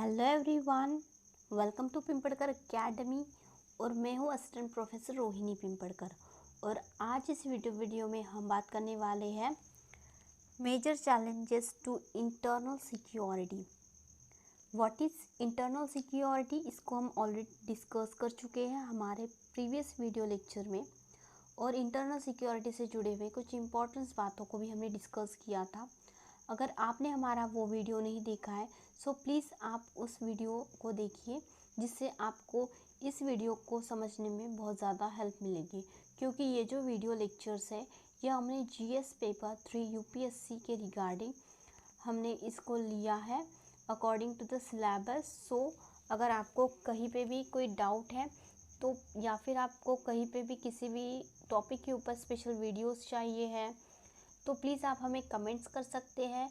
Hello everyone, welcome to Pimpadkar Academy. और मैं हूँ असिस्टेंट प्रोफेसर रोहिणी पिंपड़कर। और आज इस वीडियो में हम बात करने वाले हैं major challenges to internal security. What is internal security, इसको हम ऑलरेडी डिस्कस कर चुके हैं हमारे प्रीवियस वीडियो लेक्चर में। और इंटरनल सिक्योरिटी से जुड़े हुए कुछ इंपॉर्टेंट बातों को भी हमने डिस्कस किया था। अगर आपने हमारा वो वीडियो नहीं देखा है सो प्लीज़ आप उस वीडियो को देखिए, जिससे आपको इस वीडियो को समझने में बहुत ज़्यादा हेल्प मिलेगी। क्योंकि ये जो वीडियो लेक्चर्स है ये हमने जीएस पेपर 3 यूपीएससी के रिगार्डिंग हमने इसको लिया है अकॉर्डिंग टू द सिलेबस। सो अगर आपको कहीं पे भी कोई डाउट है तो या फिर आपको कहीं पे भी किसी भी टॉपिक के ऊपर स्पेशल वीडियोस चाहिए है तो प्लीज़ आप हमें कमेंट्स कर सकते हैं।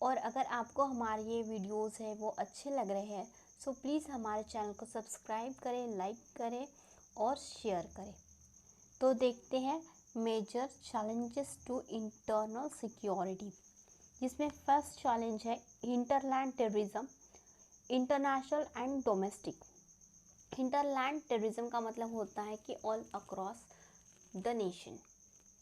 और अगर आपको हमारे ये वीडियोस है वो अच्छे लग रहे हैं सो प्लीज़ हमारे चैनल को सब्सक्राइब करें, लाइक करें और शेयर करें। तो देखते हैं major challenges to internal security, जिसमें फर्स्ट चैलेंज है hinterland terrorism, international and domestic. Hinterland terrorism का मतलब होता है कि ऑल अक्रॉस द नेशन,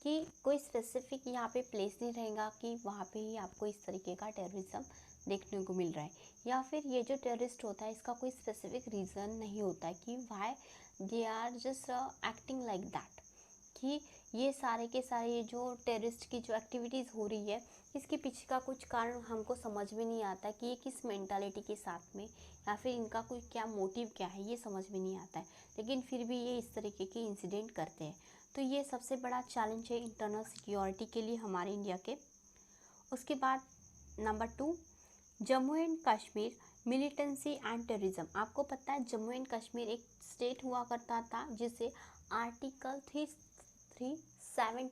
कि कोई स्पेसिफिक यहाँ पे प्लेस नहीं रहेगा कि वहाँ पे ही आपको इस तरीके का टेररिज्म देखने को मिल रहा है। या फिर ये जो टेररिस्ट होता है इसका कोई स्पेसिफिक रीज़न नहीं होता है कि why they are just acting like that, कि ये सारे के सारे ये जो टेररिस्ट की जो एक्टिविटीज़ हो रही है इसके पीछे का कुछ कारण हमको समझ में नहीं आता कि ये किस मेंटालिटी के साथ में या फिर इनका कोई क्या मोटिव क्या है, ये समझ में नहीं आता है। लेकिन फिर भी ये इस तरीके के इंसिडेंट करते हैं। तो ये सबसे बड़ा चैलेंज है इंटरनल सिक्योरिटी के लिए हमारे इंडिया के। उसके बाद number 2, Jammu and Kashmir militancy and terrorism. आपको पता है जम्मू एंड कश्मीर एक स्टेट हुआ करता था जिसे आर्टिकल 370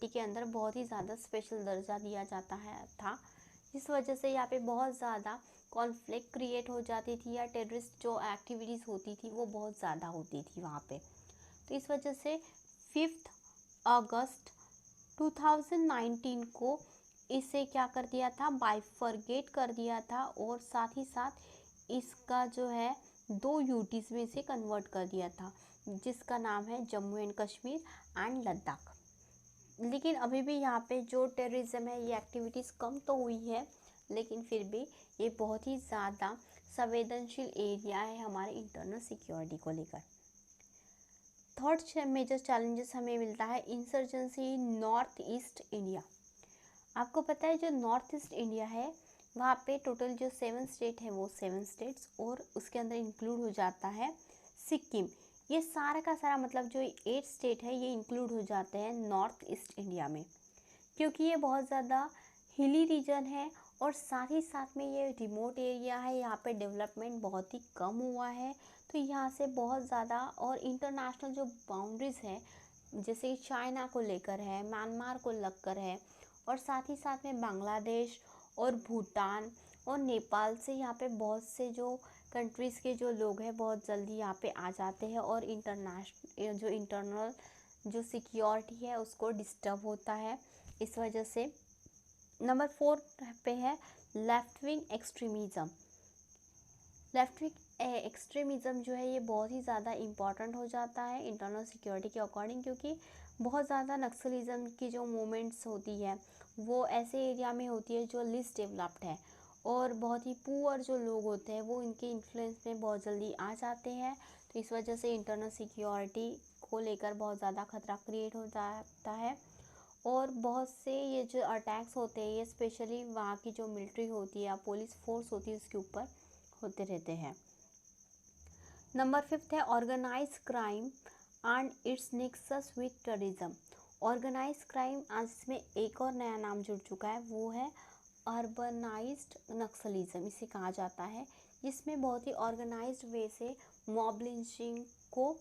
के अंदर बहुत ही ज़्यादा स्पेशल दर्जा दिया जाता था। जिस वजह से यहाँ पे बहुत ज़्यादा कॉन्फ्लिक्ट क्रिएट हो जाती थी या टेररिस्ट जो एक्टिविटीज़ होती थी वो बहुत ज़्यादा होती थी वहाँ पे। तो इस वजह से 5 अगस्त 2019 को इसे क्या कर दिया था, बाइफरगेट कर दिया था। और साथ ही साथ इसका जो है 2 यूटीज़ में इसे कन्वर्ट कर दिया था, जिसका नाम है जम्मू एंड कश्मीर एंड लद्दाख। लेकिन अभी भी यहाँ पे जो टेररिज्म है ये एक्टिविटीज़ कम तो हुई है, लेकिन फिर भी ये बहुत ही ज़्यादा संवेदनशील एरिया है हमारे इंटरनल सिक्योरिटी को लेकर। थर्ड मेजर चैलेंजेस हमें मिलता है इंसर्जेंसी इन नॉर्थ ईस्ट इंडिया। आपको पता है जो नॉर्थ ईस्ट इंडिया है वहाँ पे टोटल जो 7 स्टेट है वो 7 स्टेट्स और उसके अंदर इंक्लूड हो जाता है सिक्किम। ये सारा का सारा मतलब जो 8 स्टेट है ये इंक्लूड हो जाते हैं नॉर्थ ईस्ट इंडिया में, क्योंकि ये बहुत ज़्यादा हिली रीजन है और साथ ही साथ में ये रिमोट एरिया है। यहाँ पे डेवलपमेंट बहुत ही कम हुआ है, तो यहाँ से बहुत ज़्यादा और इंटरनेशनल जो बाउंड्रीज़ है जैसे चाइना को लेकर है, म्यांमार को लगकर है, और साथ ही साथ में बांग्लादेश और भूटान और नेपाल से यहाँ पे बहुत से जो कंट्रीज़ के जो लोग हैं बहुत जल्दी यहाँ पे आ जाते हैं और इंटरनल जो सिक्योरिटी है उसको डिस्टर्ब होता है। इस वजह से नंबर 4 पे है left wing extremism. Left wing extremism जो है ये बहुत ही ज़्यादा इम्पॉर्टेंट हो जाता है इंटरनल सिक्योरिटी के अकॉर्डिंग, क्योंकि बहुत ज़्यादा नक्सलिज़म की जो मूवमेंट्स होती है वो ऐसे एरिया में होती है जो लिस्ट डेवलप्ड है और बहुत ही पुअर जो लोग होते हैं वो इनके इन्फ्लुएंस में बहुत जल्दी आ जाते हैं। तो इस वजह से इंटरनल सिक्योरिटी को लेकर बहुत ज़्यादा खतरा क्रिएट हो जाता है। और बहुत से ये जो अटैक्स होते हैं ये स्पेशली वहाँ की जो मिलिट्री होती है या पुलिस फोर्स होती है उसके ऊपर होते रहते हैं। नंबर 5 है organise crime and its nexus with terrorism. Organise crime आज इसमें एक और नया नाम जुड़ चुका है, वो है अर्बनाइज्ड नक्सलिज्म इसे कहा जाता है, जिसमें बहुत ही ऑर्गेनाइज्ड वे से मॉब लिंचिंग को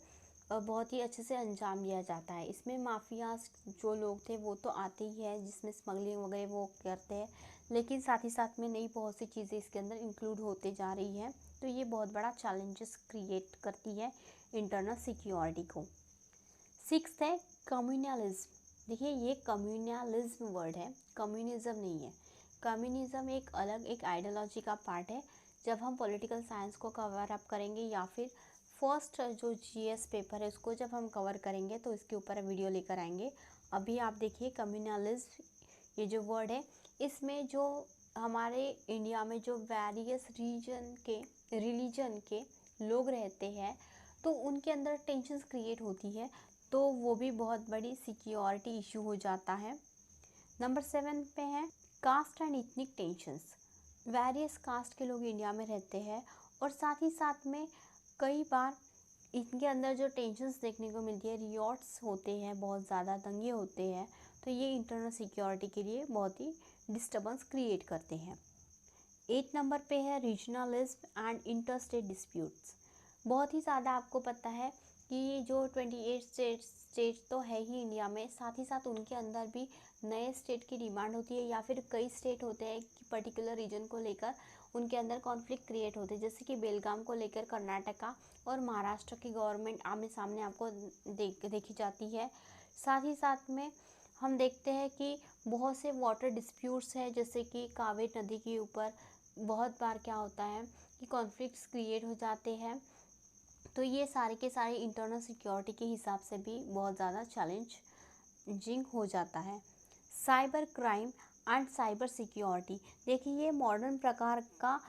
बहुत ही अच्छे से अंजाम दिया जाता है। इसमें माफियाज जो लोग थे वो तो आते ही है, जिसमें स्मगलिंग वगैरह वो करते हैं, लेकिन साथ ही साथ में नई बहुत सी चीज़ें इसके अंदर इंक्लूड होते जा रही है। तो ये बहुत बड़ा चैलेंजेस क्रिएट करती है इंटरनल सिक्योरिटी को। 6 है कम्युनलिज्म। देखिए ये कम्युनलिज्म वर्ड है, कम्युनिज्म नहीं है। कम्युनिज्म एक अलग एक आइडियोलॉजी का पार्ट है। जब हम पॉलिटिकल साइंस को कवर अप करेंगे या फिर फर्स्ट जो जीएस पेपर है उसको जब हम कवर करेंगे तो इसके ऊपर वीडियो लेकर आएंगे। अभी आप देखिए कम्युनलिज्म ये जो वर्ड है, इसमें जो हमारे इंडिया में जो वेरियस रिलीजन के लोग रहते हैं तो उनके अंदर टेंशन्स क्रिएट होती है, तो वो भी बहुत बड़ी सिक्योरिटी इशू हो जाता है। नंबर 7 पे है caste and ethnic tensions. Various caste के लोग इंडिया में रहते हैं और साथ ही साथ में कई बार इनके अंदर जो टेंशन्स देखने को मिलती है, रियॉट्स होते हैं, बहुत ज़्यादा दंगे होते हैं, तो ये इंटरनल सिक्योरिटी के लिए बहुत ही डिस्टर्बेंस क्रिएट करते हैं। 8 नंबर पे है रीजनलिज्म एंड इंटरस्टेट डिस्प्यूट्स। बहुत ही ज़्यादा आपको पता है कि ये जो 28 स्टेट तो है ही इंडिया में, साथ ही साथ उनके अंदर भी नए स्टेट की डिमांड होती है या फिर कई स्टेट होते हैं कि पर्टिकुलर रीजन को लेकर उनके अंदर कॉन्फ्लिक्ट क्रिएट होते हैं, जैसे कि बेलगाम को लेकर कर्नाटका और महाराष्ट्र की गवर्नमेंट आमने सामने आपको देखी जाती है। साथ ही साथ में हम देखते हैं कि बहुत से वाटर डिस्प्यूट्स हैं, जैसे कि कावेरी नदी के ऊपर बहुत बार क्या होता है कि कॉन्फ्लिक्ट्स क्रिएट हो जाते हैं। तो ये सारे के सारे इंटरनल सिक्योरिटी के हिसाब से भी बहुत ज़्यादा चैलेंजिंग हो जाता है। Cyber crime and cyber security, देखिए ये मॉडर्न प्रकार का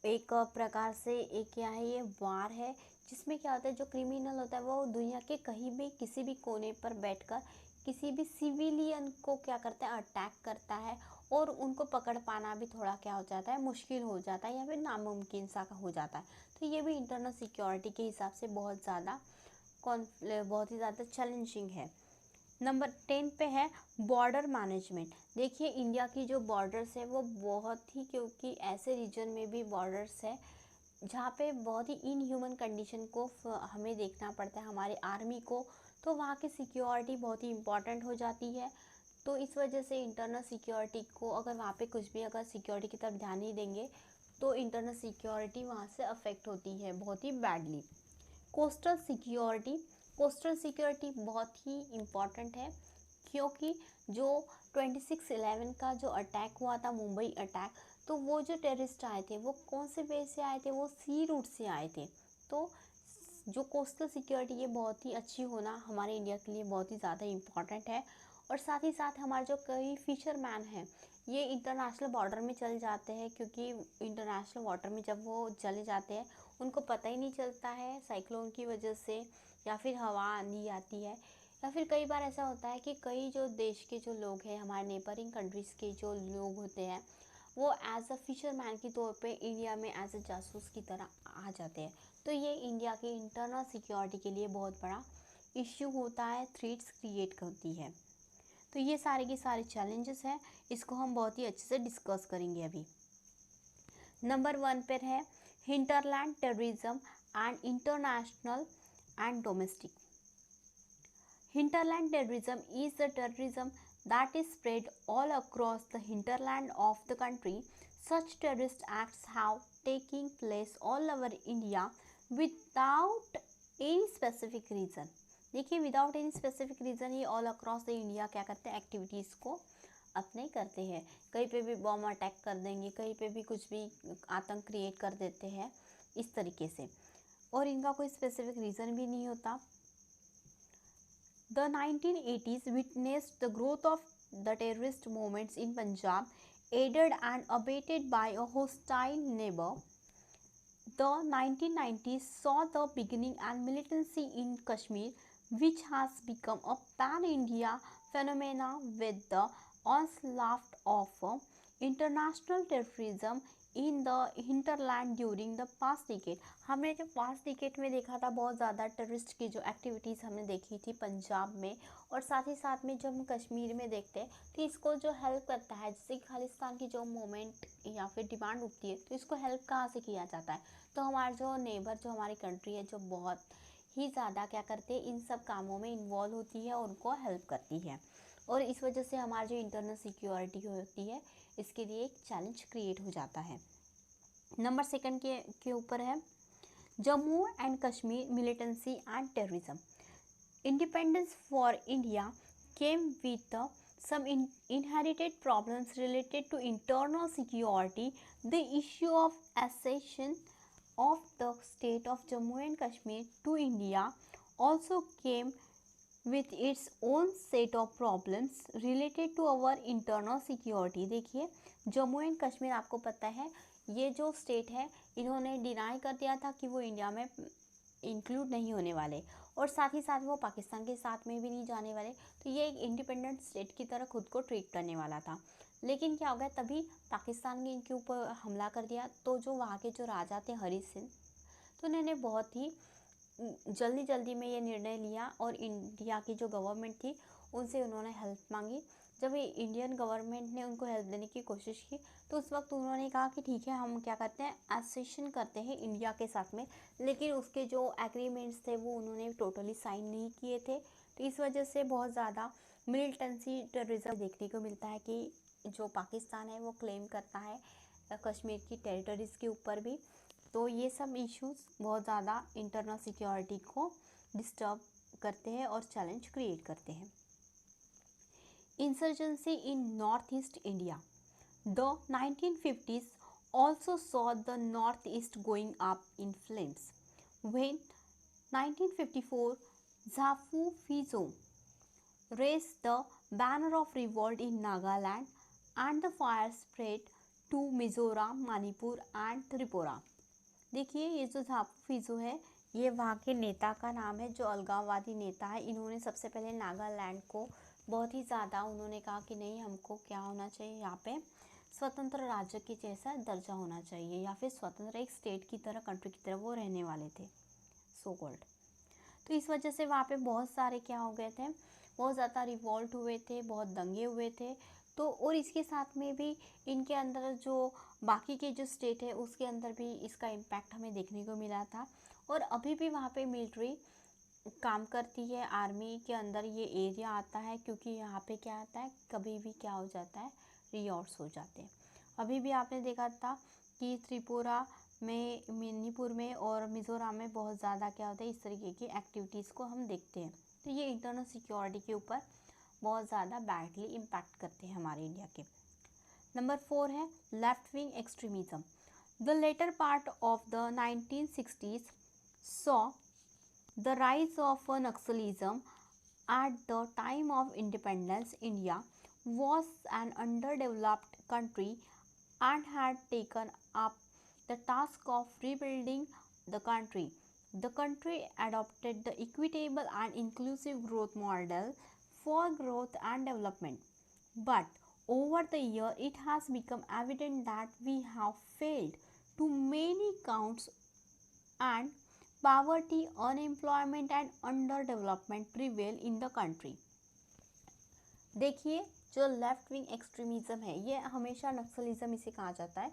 एक प्रकार से एक क्या है, ये वार है जिसमें क्या होता है, जो क्रिमिनल होता है वो दुनिया के कहीं भी किसी भी कोने पर बैठकर किसी भी सिविलियन को क्या करता है, अटैक करता है और उनको पकड़ पाना भी थोड़ा क्या हो जाता है, मुश्किल हो जाता है या फिर नामुमकिन सा हो जाता है। तो ये भी इंटरनल सिक्योरिटी के हिसाब से बहुत ही ज़्यादा चैलेंजिंग है। नंबर 10 पे है बॉर्डर मैनेजमेंट। देखिए इंडिया की जो बॉर्डर्स है वो बहुत ही, क्योंकि ऐसे रीजन में भी बॉर्डर्स है जहाँ पे बहुत ही इनह्यूमन कंडीशन को हमें देखना पड़ता है हमारे आर्मी को, तो वहाँ की सिक्योरिटी बहुत ही इम्पॉर्टेंट हो जाती है। तो इस वजह से इंटरनल सिक्योरिटी को अगर वहाँ पे कुछ भी अगर सिक्योरिटी की तरफ ध्यान नहीं देंगे तो इंटरनल सिक्योरिटी वहाँ से अफेक्ट होती है बहुत ही बैडली। कोस्टल सिक्योरिटी बहुत ही इम्पॉर्टेंट है, क्योंकि जो 26/11 का जो अटैक हुआ था, मुंबई अटैक, तो वो जो टेररिस्ट आए थे वो कौन से वे से आए थे, वो सी रूट से आए थे। तो जो कोस्टल सिक्योरिटी ये बहुत ही अच्छी होना हमारे इंडिया के लिए बहुत ही ज़्यादा इम्पॉर्टेंट है। और साथ ही साथ हमारे जो कई फिशरमैन हैं ये इंटरनेशनल बॉर्डर में चले जाते हैं, क्योंकि इंटरनेशनल वाटर में जब वो चले जाते हैं उनको पता ही नहीं चलता है साइक्लोन की वजह से, या फिर हवा आंधी आती है, या फिर कई बार ऐसा होता है कि कई जो देश के जो लोग हैं, हमारे नेबरिंग कंट्रीज़ के जो लोग होते हैं, वो एज अ फिशरमैन के तौर पे इंडिया में एज अ जासूस की तरह आ जाते हैं। तो ये इंडिया की इंटरनल सिक्योरिटी के लिए बहुत बड़ा इश्यू होता है, थ्रेट्स क्रिएट करती है। तो ये सारे के सारे चैलेंजेस हैं, इसको हम बहुत ही अच्छे से डिस्कस करेंगे अभी। नंबर 1 पर है hinterland terrorism and international and domestic. Hinterland terrorism is the terrorism that is spread all across the hinterland of the country. Such terrorist acts have taken place all over India without any specific reason. देखिए without any specific reason ये all across the India क्या करते हैं, activities को अपने करते हैं। कहीं पे भी बॉम्ब अटैक कर देंगे, कहीं पे भी कुछ भी आतंक क्रिएट कर देते हैं इस तरीके से, और इनका कोई स्पेसिफिक रीज़न भी नहीं होता। The 1980s witnessed the growth of the terrorist movements in Punjab, aided and abetted by a hostile neighbor. The 1990s saw the beginning and militancy in Kashmir, which has become a pan-India phenomenon with the onslaught of international terrorism in the hinterland during the past decade. हमने जो past decade में देखा था बहुत ज़्यादा terrorist की जो activities हमने देखी थी पंजाब में, और साथ ही साथ में जब हम कश्मीर में देखते हैं तो इसको जो हेल्प करता है, जैसे खालिस्तान की जो मूवमेंट या फिर डिमांड उठती है तो इसको हेल्प कहाँ से किया जाता है, तो हमारे जो नेबर जो हमारी कंट्री है जो बहुत ही ज़्यादा क्या करते हैं, इन सब कामों में इन्वॉल्व होती है और उनको हेल्प करती है, और इस वजह से हमारी जो इंटरनल सिक्योरिटी होती है इसके लिए एक चैलेंज क्रिएट हो जाता है। नंबर 2 के ऊपर है Jammu and Kashmir militancy and terrorism. Independence for India came with the some inherited problems related to internal security, the issue of accession of the state of Jammu and Kashmir to India also came with its own set of problems related to our internal security. देखिए, Jammu and Kashmir आपको पता है ये जो state है, इन्होंने deny कर दिया था कि वो इंडिया में इंक्लूड नहीं होने वाले, और साथ ही साथ वो पाकिस्तान के साथ में भी नहीं जाने वाले। तो ये एक इंडिपेंडेंट स्टेट की तरह खुद को ट्रीट करने वाला था। लेकिन क्या हो गया, तभी पाकिस्तान ने इनके ऊपर हमला कर दिया। तो जो वहाँ के जो राजा थे हरी सिंह, तो उन्होंने बहुत ही जल्दी में ये निर्णय लिया और इंडिया की जो गवर्नमेंट थी उनसे उन्होंने हेल्प मांगी। जब ये इंडियन गवर्नमेंट ने उनको हेल्प देने की कोशिश की तो उस वक्त उन्होंने कहा कि ठीक है, हम क्या करते हैं, एसोसिएशन करते हैं इंडिया के साथ में। लेकिन उसके जो एग्रीमेंट्स थे वो उन्होंने टोटली साइन नहीं किए थे। तो इस वजह से बहुत ज़्यादा मिलिटेंसी टेररिज्म देखने को मिलता है कि जो पाकिस्तान है वो क्लेम करता है कश्मीर की टेरिटरीज़ के ऊपर भी। तो ये सब इश्यूज बहुत ज़्यादा इंटरनल सिक्योरिटी को डिस्टर्ब करते हैं और चैलेंज क्रिएट करते हैं। Insurgency in Northeast India. The 1950s also saw the Northeast going up in flames. When 1954 Zafu Fizo raised the banner of revolt in Nagaland and the fire spread to Mizoram, Manipur and Tripura. देखिए, ये जो झापू फिजो है ये वहाँ के नेता का नाम है, जो अलगाववादी नेता है। इन्होंने सबसे पहले नागालैंड को बहुत ही ज़्यादा उन्होंने कहा कि नहीं, हमको क्या होना चाहिए, यहाँ पे स्वतंत्र राज्य के जैसा दर्जा होना चाहिए या फिर स्वतंत्र एक स्टेट की तरह, कंट्री की तरह वो रहने वाले थे, सो कॉल्ड। तो इस वजह से वहाँ पे बहुत सारे क्या हो गए थे, बहुत ज़्यादा रिवॉल्ट हुए थे, बहुत दंगे हुए थे। तो और इसके साथ में भी इनके अंदर जो बाकी के जो स्टेट है उसके अंदर भी इसका इम्पैक्ट हमें देखने को मिला था। और अभी भी वहाँ पे मिलिट्री काम करती है, आर्मी के अंदर ये एरिया आता है, क्योंकि यहाँ पे क्या आता है, कभी भी क्या हो जाता है, रियॉर्ट्स हो जाते हैं। अभी भी आपने देखा था कि त्रिपुरा में, मणिपुर में और मिज़ोरम में बहुत ज़्यादा क्या होता है, इस तरीके की एक्टिविटीज़ को हम देखते हैं। तो ये इंटरनल सिक्योरिटी के ऊपर बहुत ज़्यादा बैडली इम्पैक्ट करते हैं हमारे इंडिया के। नंबर 4 है left wing extremism. The latter part of the 1960s saw the rise of Naxalism. At the time of independence, India was an underdeveloped country and had taken up the task of rebuilding the country. The country adopted the equitable and inclusive growth model for growth and development. But over the year, it has become evident that we have failed to many counts, and poverty, unemployment and underdevelopment prevail in the country. देखिए, जो left wing extremism है ये हमेशा, नक्सलिज्म इसे कहा जाता है,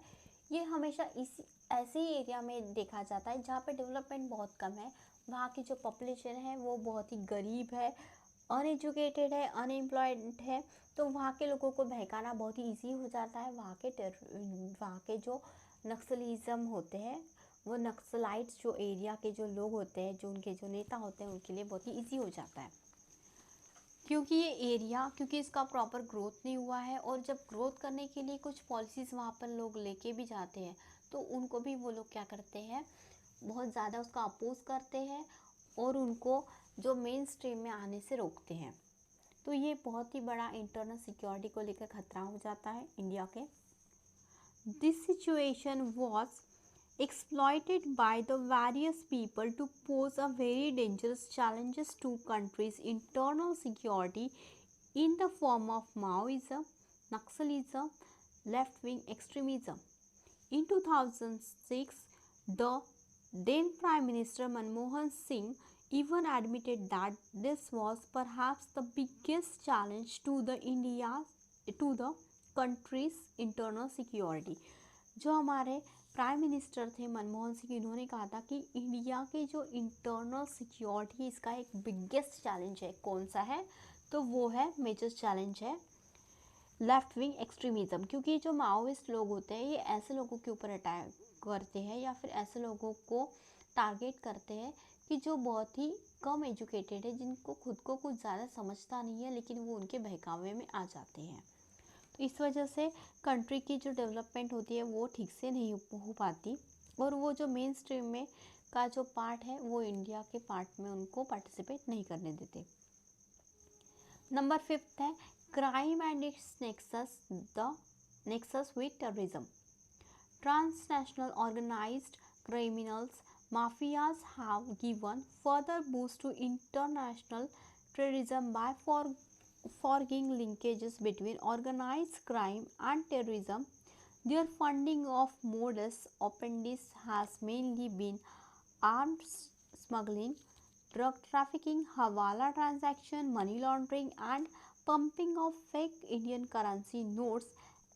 ये हमेशा इस ऐसे ही एरिया में देखा जाता है जहाँ पे डेवलपमेंट बहुत कम है, वहाँ की जो पॉपुलेशन है वो बहुत ही गरीब है, अनएजुकेटेड है, अनएम्प्लॉयड है। तो वहाँ के लोगों को बहकाना बहुत ही ईजी हो जाता है। वहाँ के जो नक्सलिज्म होते हैं, वो नक्सलाइट्स जो एरिया के जो लोग होते हैं, जो उनके जो नेता होते हैं, उनके लिए बहुत ही ईजी हो जाता है, क्योंकि ये एरिया, क्योंकि इसका प्रॉपर ग्रोथ नहीं हुआ है। और जब ग्रोथ करने के लिए कुछ पॉलिसीज़ वहाँ पर लोग लेके भी जाते हैं तो उनको भी वो लोग क्या करते हैं, बहुत ज़्यादा उसका अपोज करते हैं और उनको जो मेन स्ट्रीम में आने से रोकते हैं। तो ये बहुत ही बड़ा इंटरनल सिक्योरिटी को लेकर खतरा हो जाता है इंडिया के। This situation was exploited by the various people to pose a very dangerous challenges to countries' internal security in the form of Maoism, Naxalism, left-wing extremism. In 2006, the then Prime Minister Manmohan Singh even admitted that this was perhaps the biggest challenge to the country's internal security. जो हमारे prime minister थे मनमोहन सिंह, इन्होंने कहा था कि India के जो internal security इसका एक बिगेस्ट चैलेंज है। कौन सा है, तो वो है, मेजर चैलेंज है लेफ्ट विंग एक्सट्रीमिज़म, क्योंकि जो माओइस्ट लोग होते हैं ये ऐसे लोगों के ऊपर अटैक करते हैं या फिर ऐसे लोगों को टारगेट करते हैं कि जो बहुत ही कम एजुकेटेड है, जिनको खुद को कुछ ज़्यादा समझता नहीं है, लेकिन वो उनके बहकावे में आ जाते हैं। तो इस वजह से कंट्री की जो डेवलपमेंट होती है वो ठीक से नहीं हो पाती, और वो जो मेन स्ट्रीम में का जो पार्ट है वो इंडिया के पार्ट में उनको पार्टिसिपेट नहीं करने देते। नंबर 5 है crime and its nexus with terrorism. Transnational organized criminals mafias have given further boost to international terrorism by forging linkages between organized crime and terrorism. Their funding of modus operandi has mainly been arms smuggling, drug trafficking, hawala transaction, money laundering, and pumping of fake Indian currency notes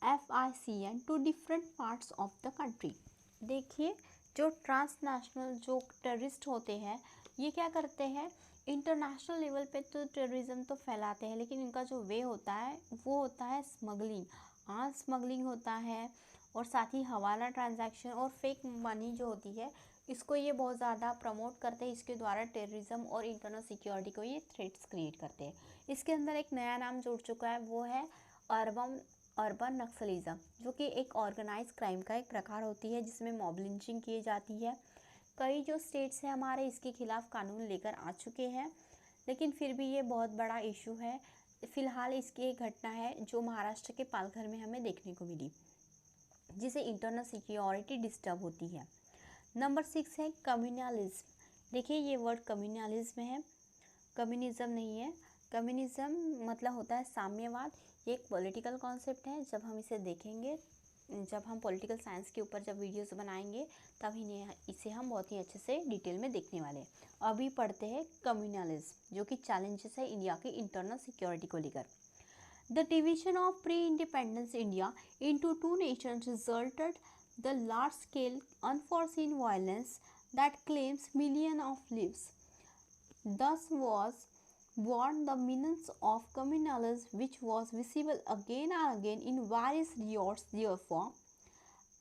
FICN to different parts of the country। देखिए, जो transnational जो terrorist होते हैं ये क्या करते हैं, international level पे तो टेररिज्म तो फैलाते हैं, लेकिन इनका जो वे होता है वो होता है स्मगलिंग, आर्म्स स्मगलिंग होता है, और साथ ही हवाला ट्रांजैक्शन और फेक मनी जो होती है इसको ये बहुत ज़्यादा प्रमोट करते हैं। इसके द्वारा टेररिज्म और इंटरनल सिक्योरिटी को ये थ्रेट्स क्रिएट करते हैं। इसके अंदर एक नया नाम जुड़ चुका है, वो है अर्बन नक्सलिज्म, जो कि एक ऑर्गेनाइज क्राइम का एक प्रकार होती है जिसमें मॉब लिंचिंग की जाती है। कई जो स्टेट्स हैं हमारे इसके खिलाफ कानून लेकर आ चुके हैं, लेकिन फिर भी ये बहुत बड़ा इशू है। फिलहाल इसकी एक घटना है जो महाराष्ट्र के पालघर में हमें देखने को मिली, जिसे इंटरनल सिक्योरिटी डिस्टर्ब होती है। नंबर 6 है कम्युनलिज्म। देखिए, ये वर्ड कम्युनलिज्म है, कम्युनिज्म नहीं है। कम्युनिज्म मतलब होता है साम्यवाद। ये एक पॉलिटिकल कॉन्सेप्ट है। जब हम इसे देखेंगे, जब हम पॉलिटिकल साइंस के ऊपर जब वीडियोस बनाएंगे तब इसे हम बहुत ही अच्छे से डिटेल में देखने वाले हैं। अभी पढ़ते हैं कम्युनलिज्म, जो कि चैलेंजेस है इंडिया की इंटरनल सिक्योरिटी को लेकर। The division of pre-independence India into two nations resulted the large-scale unforeseen violence that claims millions of lives. Thus was born the menace of communalism, which was visible again and again in various riots. Therefore,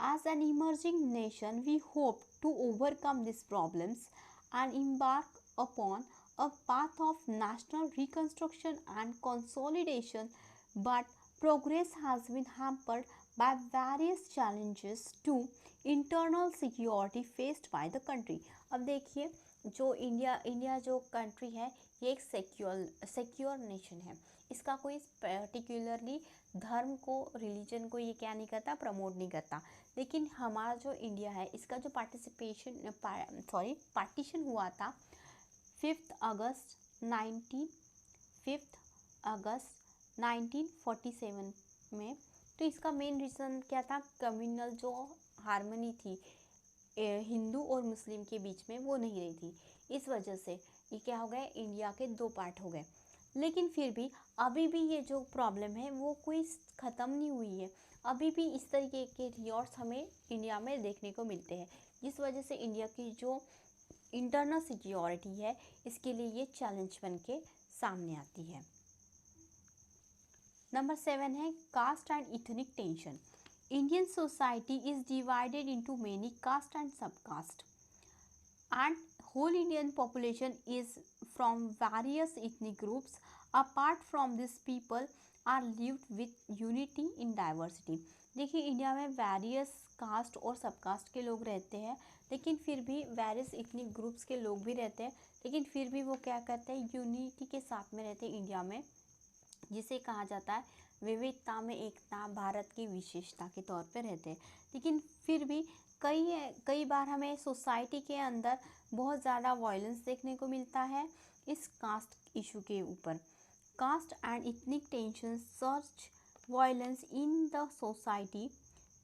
as an emerging nation, we hope to overcome these problems and embark upon a path of national reconstruction and consolidation, but progress has been hampered by various challenges to internal security faced by the country। अब देखिए, जो India जो country है ये एक secure nation है। इसका कोई पर्टिकुलरली धर्म को, रिलीजन को ये क्या नहीं करता, प्रमोट नहीं करता। लेकिन हमारा जो इंडिया है इसका जो पार्टीशन हुआ था 5 अगस्त 1947 में, तो इसका मेन रीज़न क्या था, कम्युनल जो हार्मनी थी हिंदू और मुस्लिम के बीच में वो नहीं रही थी। इस वजह से ये क्या हो गए, इंडिया के दो पार्ट हो गए। लेकिन फिर भी अभी भी ये जो प्रॉब्लम है वो कोई ख़त्म नहीं हुई है। अभी भी इस तरीके के रियॉट्स हमें इंडिया में देखने को मिलते हैं, जिस वजह से इंडिया की जो इंटरनल सिक्योरिटी है इसके लिए ये चैलेंज बन के सामने आती है। नंबर 7 है caste and ethnic tension. Indian society is divided into many caste and sub caste, and whole Indian population is from various ethnic groups. Apart from this, people are lived with unity in diversity। देखिए, India में various caste और सब cast के लोग रहते हैं, लेकिन फिर भी वेरियस इथनिक ग्रुप्स के लोग भी रहते हैं, लेकिन फिर भी वो क्या करते हैं, यूनिटी के साथ में रहते हैं इंडिया में, जिसे कहा जाता है विविधता में एकता, भारत की विशेषता के तौर पे रहते हैं। लेकिन फिर भी कई बार हमें सोसाइटी के अंदर बहुत ज़्यादा वायलेंस देखने को मिलता है इस कास्ट इशू के ऊपर। Caste and ethnic tension search violence in the society.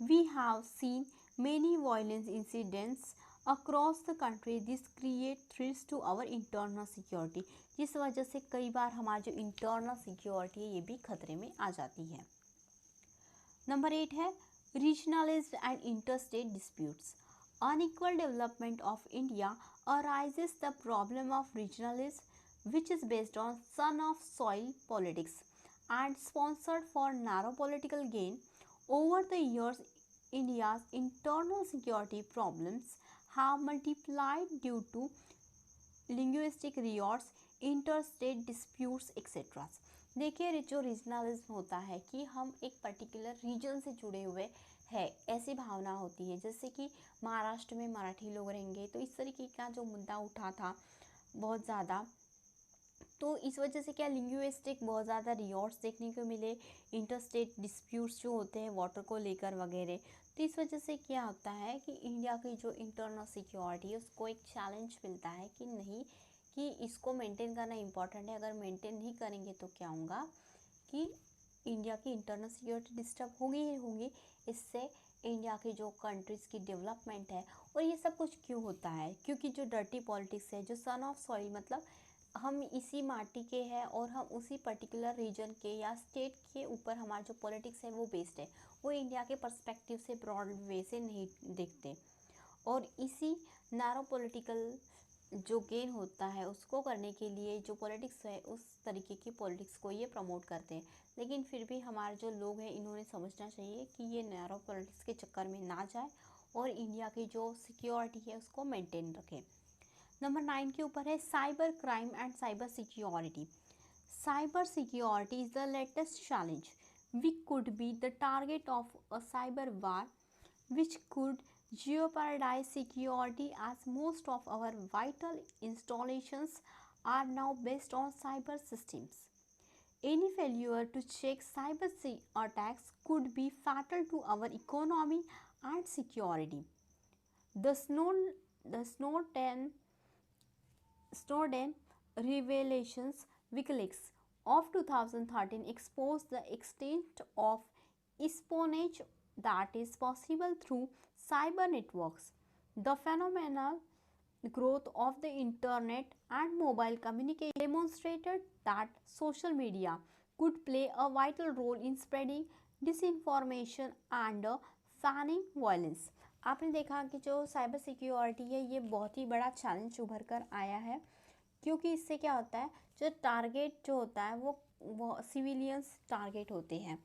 We have seen many violence incidents across the country. This create threats to our internal security, जिस वजह से कई बार हमारी जो इंटरनल सिक्योरिटी है ये भी खतरे में आ जाती है। नंबर 8 है regionalism and interstate disputes. Unequal development of India arises the problem of regionalism, which is based on son of soil politics. and sponsored for narrow political gain. Over the years, India's internal security problems have multiplied due to linguistic riots, interstate disputes, etc. देखिए, जो regionalism होता है कि हम एक particular reason से जुड़े हुए है, ऐसी भावना होती है। जैसे कि महाराष्ट्र में मराठी लोग रहेंगे, तो इस तरीके का जो मुद्दा उठा था बहुत ज़्यादा, तो इस वजह से क्या लिंग्विस्टिक बहुत ज़्यादा रियॉर्ड्स देखने को मिले, इंटरस्टेट डिस्प्यूट्स जो होते हैं वाटर को लेकर वगैरह। तो इस वजह से क्या होता है कि इंडिया की जो इंटरनल सिक्योरिटी है उसको एक चैलेंज मिलता है कि नहीं, कि इसको मेंटेन करना इम्पॉर्टेंट है। अगर मेंटेन नहीं करेंगे तो क्या होगा कि इंडिया की इंटरनल सिक्योरिटी डिस्टर्ब होगी ही होगी। इससे इंडिया की जो कंट्रीज़ की डेवलपमेंट है, और ये सब कुछ क्यों होता है, क्योंकि जो डर्टी पॉलिटिक्स है, जो सन ऑफ सॉइल, मतलब हम इसी माटी के हैं और हम उसी पर्टिकुलर रीजन के या स्टेट के ऊपर हमारा जो पॉलिटिक्स है वो बेस्ड है, वो इंडिया के पर्सपेक्टिव से ब्रॉड वे से नहीं देखते। और इसी नैरो पॉलिटिकल जो गेन होता है उसको करने के लिए जो पॉलिटिक्स है उस तरीके की पॉलिटिक्स को ये प्रमोट करते हैं। लेकिन फिर भी हमारे जो लोग हैं इन्होंने समझना चाहिए कि ये नैरो पॉलिटिक्स के चक्कर में ना जाए और इंडिया की जो सिक्योरिटी है उसको मेंटेन रखें। नंबर 9 के ऊपर है cyber crime and cyber security. Cyber security is the latest challenge. We could be the target of a cyber war which could jeopardize security, as most of our vital installations are now based on cyber systems. Any failure to check cyber attacks could be fatal to our economy and security. The Snowden revelations, WikiLeaks of 2013, exposed the extent of espionage that is possible through cyber networks. The phenomenal growth of the internet and mobile communication demonstrated that social media could play a vital role in spreading disinformation and fanning violence. आपने देखा कि जो cyber security है ये बहुत ही बड़ा challenge उभर कर आया है, क्योंकि इससे क्या होता है, जो टारगेट जो होता है वो सिविलियंस टारगेट होते हैं।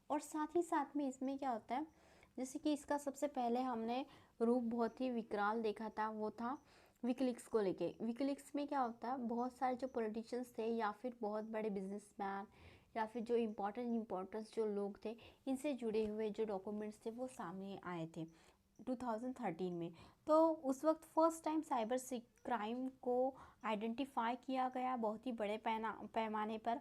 और साथ ही साथ में इसमें क्या होता है, जैसे कि इसका सबसे पहले हमने रूप बहुत ही विकराल देखा था, वो था विकिलीक्स को लेके। विकिलीक्स में क्या होता है, बहुत सारे जो पॉलिटिशियंस थे या फिर बहुत बड़े बिजनेसमैन या फिर जो इम्पोर्टेंट जो लोग थे, इनसे जुड़े हुए जो डॉक्यूमेंट्स थे वो सामने आए थे 2013 में। तो उस वक्त फर्स्ट टाइम साइबर क्राइम को आइडेंटिफाई किया गया बहुत ही बड़े पैमाने पर।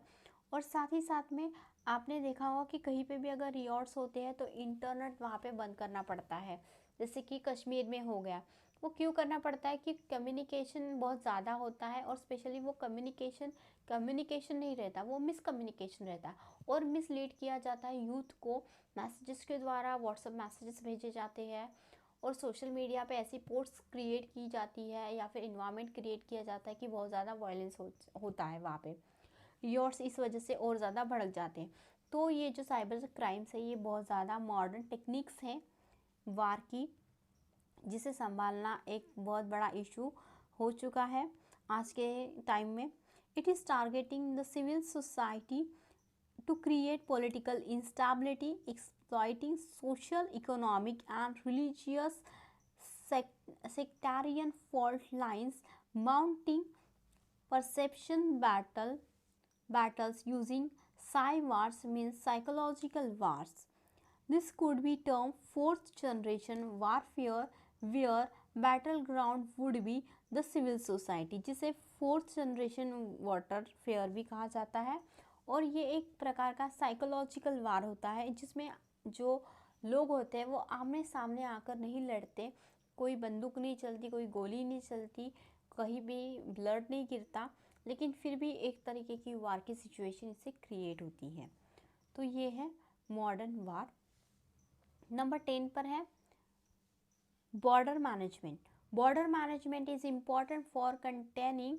और साथ ही साथ में आपने देखा होगा कि कहीं पे भी अगर रियॉट्स होते हैं तो इंटरनेट वहाँ पे बंद करना पड़ता है। जैसे कि कश्मीर में हो गया, वो क्यों करना पड़ता है कि कम्युनिकेशन बहुत ज़्यादा होता है, और स्पेशली वो कम्युनिकेशन नहीं रहता, वो मिसकम्युनिकेशन रहता है और मिसलीड किया जाता है यूथ को। मैसेजेस के द्वारा व्हाट्सएप मैसेजेस भेजे जाते हैं और सोशल मीडिया पे ऐसी पोस्ट क्रिएट की जाती है या फिर इन्वायरमेंट क्रिएट किया जाता है कि बहुत ज़्यादा वायलेंस होता है वहाँ पे। रियॉट्स इस वजह से और ज़्यादा भड़क जाते हैं। तो ये जो साइबर क्राइम्स है ये बहुत ज़्यादा मॉडर्न टेक्निक्स हैं वार की, जिसे संभालना एक बहुत बड़ा इशू हो चुका है आज के टाइम में। It is targeting the civil society to create political instability, exploiting social, economic, and religious sectarian fault lines, mounting perception battles using wars means psychological wars. This could be termed fourth generation warfare, where battleground would be the civil society, जिसे fourth generation warfare भी कहा जाता है। और ये एक प्रकार का साइकोलॉजिकल वार होता है जिसमें जो लोग होते हैं वो आमने सामने आकर नहीं लड़ते, कोई बंदूक नहीं चलती, कोई गोली नहीं चलती, कहीं भी ब्लड नहीं गिरता, लेकिन फिर भी एक तरीके की वार की सिचुएशन इससे क्रिएट होती है। तो ये है मॉडर्न वार। नंबर 10 पर है border management. Border management is important for containing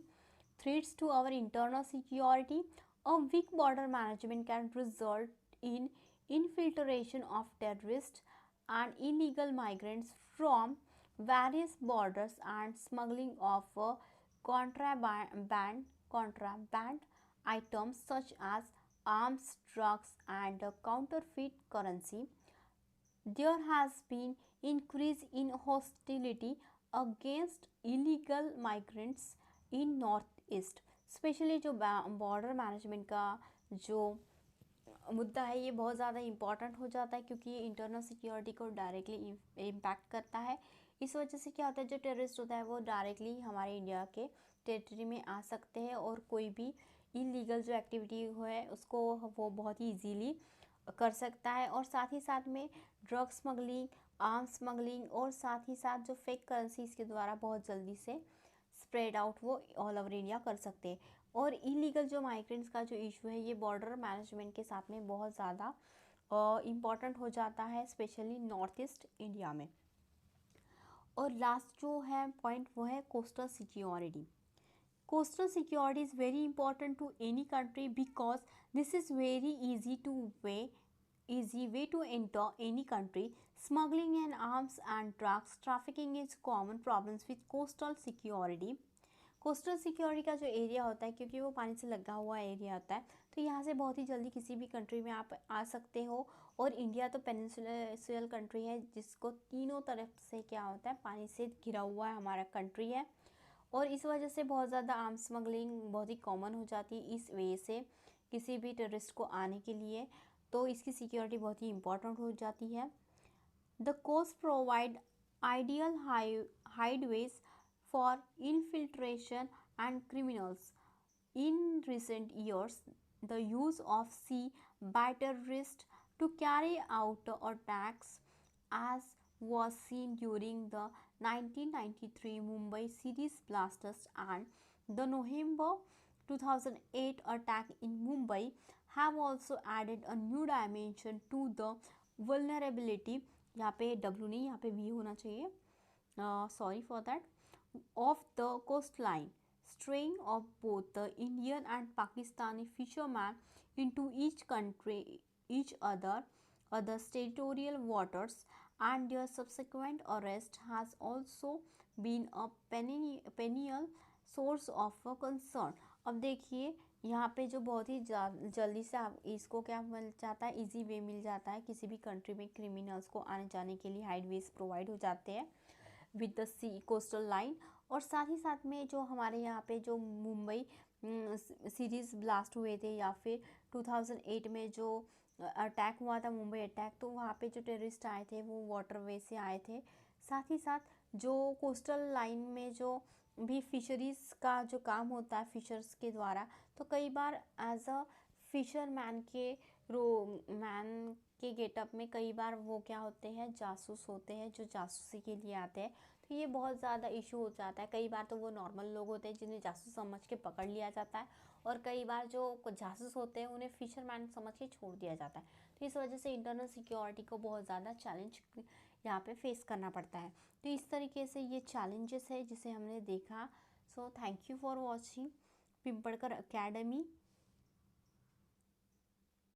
threats to our internal security. A weak border management can result in infiltration of terrorists and illegal migrants from various borders and smuggling of contraband items such as arms, drugs and counterfeit currency, there has been increase in hostility against illegal migrants in north east. Specially जो border management का जो मुद्दा है ये बहुत ज़्यादा important हो जाता है, क्योंकि ये इंटरनल सिक्योरिटी को डायरेक्टली इम्पैक्ट करता है। इस वजह से क्या होता है, जो टेररिस्ट होता है वो डायरेक्टली हमारे इंडिया के टेरिटरी में आ सकते हैं और कोई भी इलीगल जो एक्टिविटी है उसको वो बहुत ही इजीली कर सकता है। और साथ ही साथ में ड्रग स्मगलिंग, आर्म्स स्मगलिंग और साथ ही साथ जो फेक करेंसीज के द्वारा बहुत जल्दी से स्प्रेड आउट वो ऑल ओवर इंडिया कर सकते हैं। और इलीगल जो माइग्रेंट्स का जो इशू है ये बॉर्डर मैनेजमेंट के साथ में बहुत ज़्यादा इम्पॉर्टेंट हो जाता है, स्पेशली नॉर्थ ईस्ट इंडिया में। और लास्ट जो है पॉइंट वो है coastal security. Coastal security is very important to any country because this is very easy way to enter any country. Smuggling and arms and drugs trafficking is common problems with coastal security. Coastal security का जो area होता है, क्योंकि वो पानी से लगा हुआ एरिया होता है, तो यहाँ से बहुत ही जल्दी किसी भी कंट्री में आप आ सकते हो। और इंडिया तो पेनिनसुलर कंट्री है जिसको तीनों तरफ से क्या होता है, पानी से घिरा हुआ है हमारा कंट्री है। और इस वजह से बहुत ज़्यादा आर्म्स स्मगलिंग बहुत ही कॉमन हो जाती है इस वजह से किसी भी टेररिस्ट को आने के लिए, तो इसकी सिक्योरिटी बहुत ही इम्पॉर्टेंट हो जाती है। The coast provide ideal hideaways for infiltration and criminals. In recent years the use of sea by terrorist to carry out attacks as was seen during the 1993 Mumbai series blasters and the November 2008 attack in Mumbai have also added a new dimension to the vulnerability, यहाँ पे W नहीं यहाँ पे V होना चाहिए, sorry for that, of the coastline, straying of both the Indian and Pakistani fishermen into each other's territorial waters, and their subsequent arrest has also been a perennial source of concern. अब देखिए यहाँ पे जो बहुत ही जल्दी से आप इसको क्या मिल जाता है, इजी वे मिल जाता है किसी भी कंट्री में क्रिमिनल्स को आने जाने के लिए, हाईवेज प्रोवाइड हो जाते हैं with the sea coastal line. और साथ ही साथ में जो हमारे यहाँ पे जो मुंबई सीरीज़ ब्लास्ट हुए थे या फिर 2008 में जो अटैक हुआ था मुंबई अटैक, तो वहाँ पे जो टेररिस्ट आए थे वो वाटरवे से आए थे। साथ ही साथ जो कोस्टल लाइन में जो भी फिशरीज़ का जो काम होता है फिशर्स के द्वारा, तो कई बार एज अ फिशरमैन के गेटअप में कई बार वो क्या होते हैं, जासूस होते हैं जो जासूसी के लिए आते हैं। तो ये बहुत ज़्यादा इशू हो जाता है। कई बार तो वो नॉर्मल लोग होते हैं जिन्हें जासूस समझ के पकड़ लिया जाता है, और कई बार जो जासूस होते हैं उन्हें फिशरमैन समझ के छोड़ दिया जाता है। तो इस वजह से इंटरनल सिक्योरिटी को बहुत ज़्यादा चैलेंज यहाँ पे फेस करना पड़ता है। तो इस तरीके से ये चैलेंजेस है जिसे हमने देखा। So thank you for watching Pimpadkar academy.